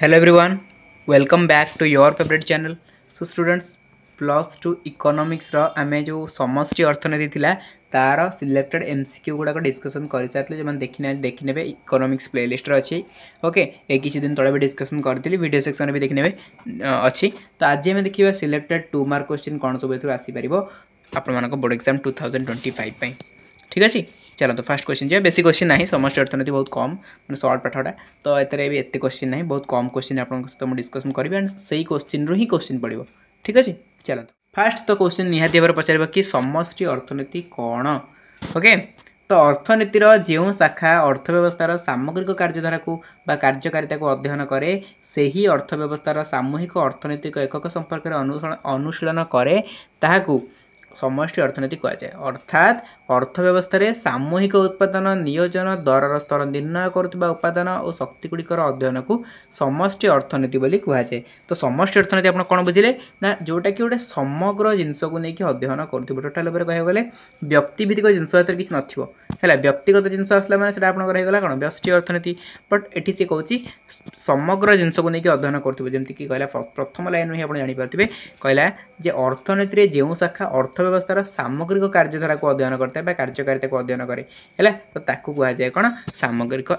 Hello everyone, welcome back to your favorite channel. So students, +2 economics रो आमे जो समष्टि अर्थनीति थिला तार सिलेक्टेड एमसीक्यू गुडा को डिस्कशन कर साथले जे मन देखिनेबे इकोनॉमिक्स प्लेलिस्ट रो अछि। ओके ए किछि दिन तळे भी डिस्कशन करथिली वीडियो सेक्शन रे भी देखिनेबे अछि। तो आज हम देखिबा सिलेक्टेड 2 मार्क क्वेश्चन कोन सब एथु आसी परिबो आपण मानको बोर्ड एग्जाम 2025 पई। ठीक अछि। चलो तो फर्स्ट क्वेश्चन जे बेसी क्वेश्चन नहीं समष्टि अर्थनीति बहुत कम माने शॉर्ट पाठटा तो एतरे भी एते क्वेश्चन नहीं बहुत कम क्वेश्चन आपन सहित हम डिस्कशन करबे एंड सही क्वेश्चन रो ही क्वेश्चन पड़िबो। ठीक अछि। चलो तो फर्स्ट तो क्वेश्चन निहाती भाबरे पचारबा कि समष्टि अर्थनीति कोन। ओके तो अर्थनीतिर जो शाखा अर्थव्यवस्थार सामग्रिक कार्यधारा को बा कार्यकारिता को अध्ययन करे सेही अर्थव्यवस्थार सामूहिक अर्थनैतिक एकक संपर्क अनुशीलन करे ताहाकू समष्टि अर्थनीति कह जाए। अर्थात अर्थव्यवस्था सामूहिक उत्पादन नियोजन दरर स्तर निर्णय करुवा उपादान और शक्तिगुड़िकर अध्ययन को समष्टि अर्थनीति बोली कह जाए। तो समष्टि अर्थनीति आप कौन बुझे ना जोटा कि गोटे समग्र जिनस को लेकिन अध्ययन कर टोटाल कह गले व्यक्तिभित्तिक जिनस किसी ना व्यक्तिगत जिनस आसला मैंने से आपगला कौन व्यष्टि अर्थनीति बट ये सी कहूँ समग्र जिनस को लेकिन अध्ययन करमती कि कहला प्रथम लाइन ही आप जापारे कहला जे अर्थनीति जो शाखा अर्थव्यवस्थार सामग्रिक कार्यधारा को अध्ययन करता है कार्यकारिता को अध्ययन करे तो ताकू कह जाए कौन सामग्रिक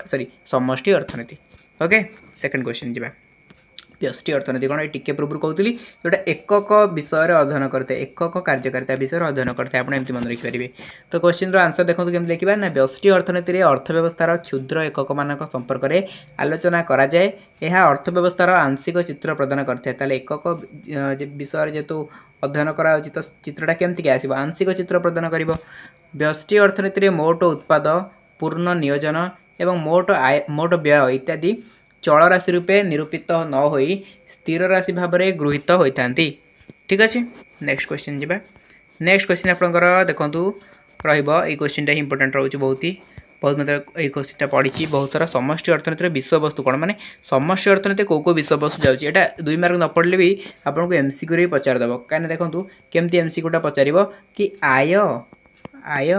समष्टि अर्थनीति। ओके सेकंड क्वेश्चन जी व्यष्टि अर्थनीति कौन टिके पूर्व कहूली जोटा एकक विषय अध्ययन करते एकक कार्यकारिता विषय अध्ययन करते आप एमती मन रखिपारे। तो क्वेश्चन आंसर देखो केमती लिखा ना व्यष्टि अर्थनीति अर्थव्यवस्थार क्षुद्र एकक मान संपर्क में आलोचना कराए यह अर्थव्यवस्थार आंशिक चित्र प्रदान करता है एकक विषय जेहेतु अध्ययन करा तो चित्रटा केमती आसो आंशिक चित्र प्रदान कर व्यष्टि अर्थनीति मोट उत्पाद पूर्ण नियोजन एवं मोट व्यय इत्यादि चल राशि रूपे निरूपित न हो स्थिर राशि भाव में गृहीत होता। ठीक अच्छे नेक्स्ट क्वेश्चन जी नेक्स्ट क्वेश्चन आपंकर देखूँ रही क्वेश्चन ही इंपोर्टेंट रोचे बहुत मतलब ये क्वेश्चन पढ़ी बहुत सारा समष्टि अर्थनीति विषय वस्तु कौन माने समष्टि अर्थनीति कौ विषय वस्तु जाऊँगी यहाँ 2 मार्क न पढ़ले भी आपको एमसीक्यू रे पचारदेव कहीं देखो केमती एमसीक्यूटा पचार कि आय आय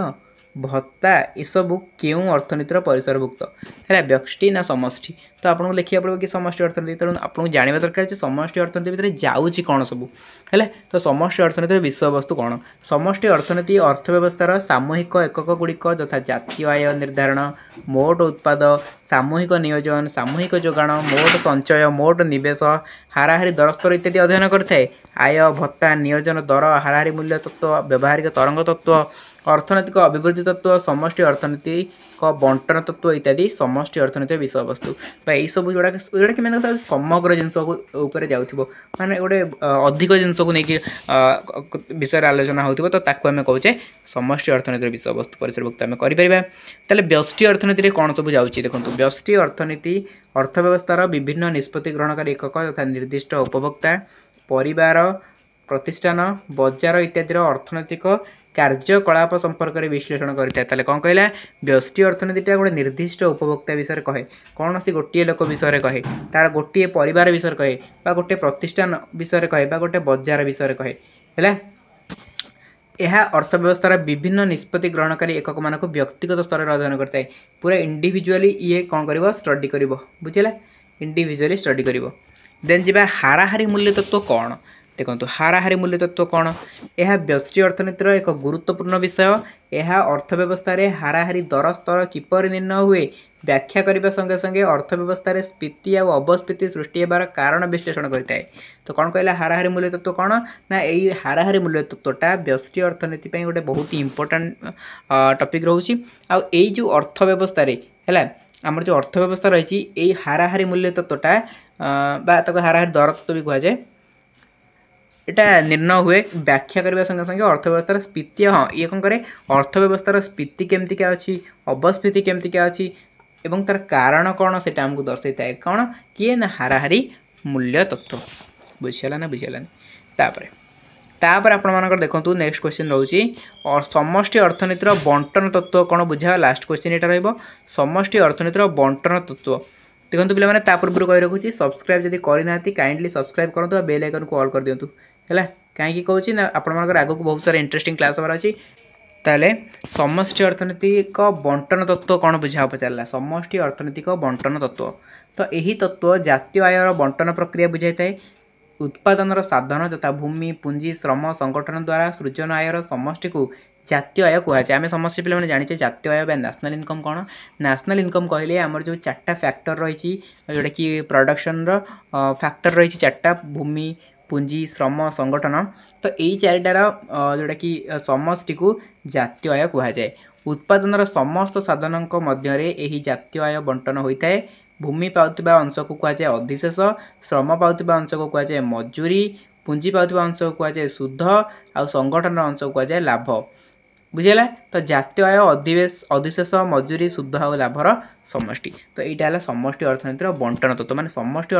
भत्ता यू क्यों अर्थनीतिर परिसरभुक्त है व्यष्टि ना समष्टि तो आपको लिखा पड़ो कि समष्टि अर्थनीति तेणु आपको जानवा दरकार समष्टि अर्थनीति भितर जाऊँगी कौन सब है तो समष्टि अर्थनीतिर विषय वस्तु कौन समष्टि अर्थनीति अर्थव्यवस्थार सामूहिक एकक गुड़िक यथा जातीय आय निर्धारण मोट उत्पाद सामूहिक नियोजन सामूहिक जोगाण मोट संचय मोट निवेश हाराहारी दर स्तर इत्यादि अध्ययन करता आय भत्ता नियोजन दर हाराहारी मूल्य तत्व व्यावहारिक तरंग तत्व अर्थनैतिक अभिवृद्धि तत्व समष्टि अर्थनीति बंटन तत्व इत्यादि समष्टि अर्थनीति विषय वस्तु यही सब जोड़ा कि मैंने समग्र जिनस जाऊँ माने गोटे अधिक जिनस को लेकिन विषय आलोचना हो तो आम कहे समष्टि अर्थनीति विषय वस्तु परिसरभुक्त आम कर व्यष्टि अर्थनीति कौन सब जाऊँगी देखो व्यष्टि अर्थनीति अर्थव्यवस्थार विभिन्न निष्पत्ति ग्रहणकारी एकक तथा निर्दिष्ट उपभोक्ता परिवार प्रतिष्ठान बजार इत्यादि अर्थनैतिक कार्यकलाप संपर्क में विश्लेषण करता कौन कहला व्यष्टि अर्थनीतिटा गोटे निर्दिष्ट उपभोक्ता विषय कहे कौन सी गोटे लोक विषय कहे तार गोटे परिवार विषय कहे बा गोटे प्रतिष्ठान विषय कहे बा गोटे बजार विषय कहे है यह अर्थव्यवस्थार विभिन्न निष्पत्ति ग्रहणकारी एकक मान व्यक्तिगत स्तर में अध्ययन करता है पूरा इंडिविजुअली ये कौन कर स्टडी कर बुझेगा इंडिविजुअली स्टडी कर देन जी हाराहारी मूल्य तत्व कौन देखो हाराहारी मूल्य तत्व कौन यह व्यष्टि अर्थनीतिर एक गुरुत्वपूर्ण विषय यह अर्थव्यवस्था रे हाराहारी दर स्तर किपर निर्णय हुए व्याख्या करने संगे संगे अर्थव्यवस्था स्फीति और अपस्फीति सृष्टि होबार कारण विश्लेषण करता है। तो कौन कहला हाराहारी मूल्य तत्व कौन ना यही हाराहारी मूल्य तत्वटा व्यष्टि अर्थनीति गोटे बहुत ही इंपोर्टेंट टॉपिक रोचे आई जो अर्थव्यवस्था है आमर जो अर्थव्यवस्था रही यही हाराहारी मूल्य तत्वटा हाराहारी दर तत्व भी कहुए एटा निर्णय हुए व्याख्या करने संगे संगे अर्थव्यवस्थार स्फीति हाँ ये कौन करे अर्थव्यवस्थार स्फीति केमती क्या अच्छी अपस्फीति केमती क्या अच्छी एवं तार कारण कौन से आमको दर्शाई है कौन किए ना हाराहारी मूल्य तत्व बुझीगला ना बुझीगलानी तापर आप देखो नेक्स्ट क्वेश्चन रोचे और समष्टि अर्थनीतिर बंटन तत्व कौन बुझा लास्ट क्वेश्चन यहाँ समष्टि अर्थनीतिर बंटन तत्व देखो पे मैंने पूर्व कही रखुच्छी सब्सक्राइब जब करना काइंडली सब्सक्राइब करूँ बेल आइकन को ऑल कर दिंतु है कहीं कहूँ ना आपर आग को बहुत सारा इंटरेस्टिंग क्लास हमारा अच्छी ताले समष्टि अर्थनीतिक बंटन तत्व कौन बुझा पचारा समष्टि अर्थनीतिक बंटन तत्व तो यही तत्व जातीय आयर बंटन प्रक्रिया बुझाई थाए। उत्पादन साधन तथा भूमि पुंजी श्रम संगठन द्वारा सृजन आयर समष्टि को जातीय आय कहुए। आम समस्त पे जाने जातीय आय बा नेशनल इनकम कौन। नेशनल इनकम कहले आमर जो चार्टा फैक्टर रही जोटा कि प्रोडक्शन फैक्टर रही चार्टा भूमि पुंजी श्रम संगठन। तो यही चारिटार जोटा कि समष्टि को जातीय आय कहुए। उत्पादन समस्त साधन मध्य यही जातीय आय बंटन होता है। भूमि पाउथिबा अंश को कहुए अधिशेष, श्रम पाउथिबा अंश को कहुए मजूरी, पुंजी पाउथिबा अंश को कहुए सुध, आ संगठन अंश को कहुए लाभ। बुझेगा। तो जातीय आय अधिशेष मजूरी सुध और लाभर समष्टि। तो यहाँ है समष्टि अर्थनीतिर बंटन तत्व माने समष्टि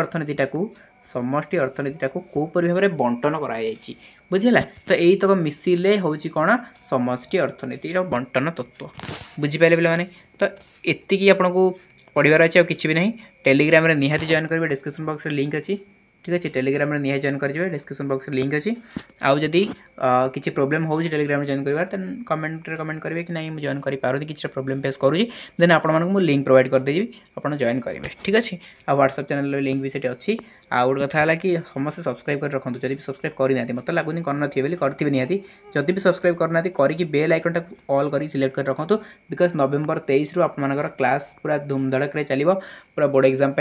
अर्थनीति को कोपरि भाव में बंटन कराई। बुझेगा। तो यही तक मिसिले हूँ कौन समष्टि अर्थनीतिर बंटन तत्व। बुझीपारे पे। तो एतिकी आपको पढ़ार अच्छे और किसी भी नहीं। टेलीग्राम रे निहाती जॉइन करेंगे, डिस्क्रिप्शन बॉक्स में लिंक अच्छी। ठीक अच्छे। टेलीग्राम रे निहाती जॉइन करेंगे, डिस्क्रिप्शन बॉक्स में लिंक अच्छी। आउ जदि किसी प्रोब्लेम हो टेलीग्राम जॉइन कर कमेंट करेंगे कि नहीं जॉइन करें किसी प्रोब्लेम फेस करुँगी देन आपको लिंक प्रोवाइड करदेवि आप जॉइन करेंगे। ठीक अच्छे। आ व्हाट्सएप चैनल लिंक भी सेठी अच्छी। आ गोटे कथा है कि समस्त सब्सक्राइब कर रखुद जब भी सब्सक्राइब करना मत लगुनि करेंगे निहाती जब भी सब्सक्राइब करना करी बेल आइकन टाक ऑल कर सिलेक्ट कर रखुद बिकज नवेम्बर 23 रु आपर क्लास पूरा धूमधड़क चलो पूरा बोर्ड एग्जाम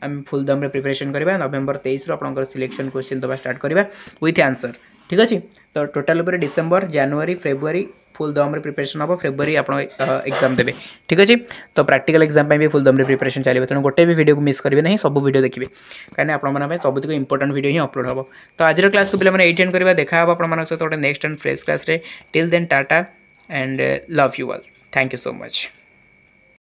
आम फुल दम प्रिपरेशन करवा। नवेम्बर 23 रु आप सिलेक्शन क्वेश्चन दबा स्टार्ट करवा विथ आंसर। ठीक अच्छे। तो टोटाल उपर डिसेम्बर जनवरी फेब्रुआरी फुल दम प्रिपरेशन हम फेब्रुआरी आप एग्जाम देवे। ठीक अच्छे। तो प्रैक्टिकल एग्जाम भी फुल दम प्रिपरेशन चलो तेणु गोटे भी वीडियो को मिस करेंगे नहीं, सब वीडियो देखिए कहीं आप सबुत इंपोर्टेंट वीडियो ही अपलोड हम। तो आज क्लास को पे एटेंड करवा देखा आप सहित गोटे next and fresh class till then tata and love you all. Thank you so much.